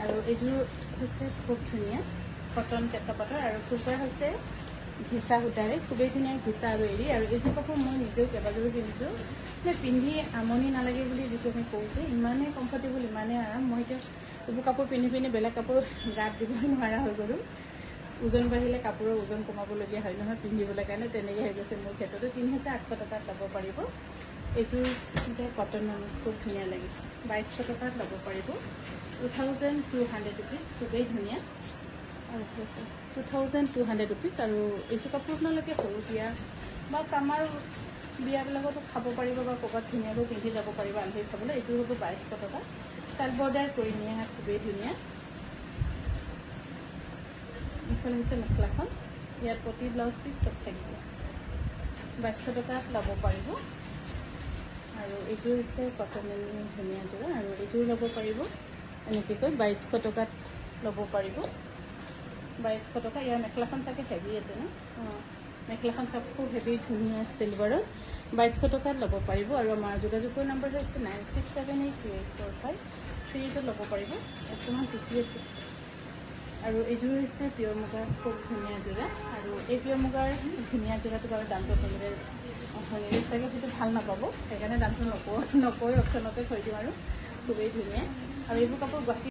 আৰু এইযোৰ হৈছে খুব ধুনীয়া কটন কেঁচা পাটৰ আৰু ফুলপাৰ হৈছে ঘিচা সূতাৰে খুবেই ধুনীয়া ঘিচা আৰু এৰী। আৰু এইযোৰ কাপোৰ মই নিজেও কেইবাযোৰো কিনিছোঁ, মানে পিন্ধি আমনি নালাগে বুলি যিটো আমি কওঁ যে ইমানেই কমফৰ্টেবল, ইমানেই আৰাম। মই এতিয়া এইবোৰ কাপোৰ পিন্ধি বেলেগ কাপোৰ গাত দিবই নোৱাৰা হৈ গ'লোঁ। ওজন বাঢ়িলে কাপোৰৰ ওজন কমাবলগীয়া হয় নহয় পিন্ধিবলৈ কাৰণে, তেনেকৈ হৈ গৈছে মোৰ ক্ষেত্ৰতো। ৩,৮০০ টকাত ল'ব পাৰিব। এইযোৰ যে কটনৰ খুব ধুনীয়া লাগিছে, ২২০০ টকাত ল'ব পাৰিব। 2,200 ৰুপিজ, খুবেই ধুনীয়া। আৰু 2,200 ৰুপিজ। আৰু এইযোৰ কাপোৰ আপোনালোকে সৰু বিয়া বা চামাৰ বিয়াবিলাকতো খাব পাৰিব বা ক'ৰবাত ধুনীয়াকৈ পিন্ধি যাব পাৰিব আলহী খাবলৈ। এইযোৰ হ'ব ২২০০ টকা। চাল বৰ্ডাৰ কৰি নিয়া, খুবেই ধুনীয়া। এইফালে হৈছে মেখেলাখন, ইয়াত প্ৰতি ব্লাউজ পিচ চব থাকিব। ২২০০ টকাত ল'ব পাৰিব। আৰু এইযোৰ হৈছে কটনৰ ধুনীয়া যোৰা, আৰু এইযোৰ ল'ব পাৰিব এনেকৈ ২২০০ টকাত ল'ব পাৰিব। ২২০০ টকা। ইয়াৰ মেখেলাখন চাগে হেভি আছে ন? মেখেলাখন চাব খুব হেভি ধুনীয়া চিলভাৰত, ২২০০ টকাত ল'ব পাৰিব। আৰু আমাৰ যোগাযোগৰ নম্বৰ হৈছে 9678284538 ল'ব পাৰিব। অকণমান টুকি আছে। আৰু এইযোৰ হৈছে পিয়ৰ মুগাৰ খুব ধুনীয়া যোৰা। আৰু এই পিয়ৰ মুগাৰ ধুনীয়া যোৰাটো বাৰু দামটো শুনিলে চাগে সেইটো ভাল নাপাব, সেইকাৰণে দামটো নকৈ অপশ্যনতে থৈ দিওঁ। আৰু খুবেই ধুনীয়া। আৰু এইবোৰ কাপোৰ গুৱাহাটী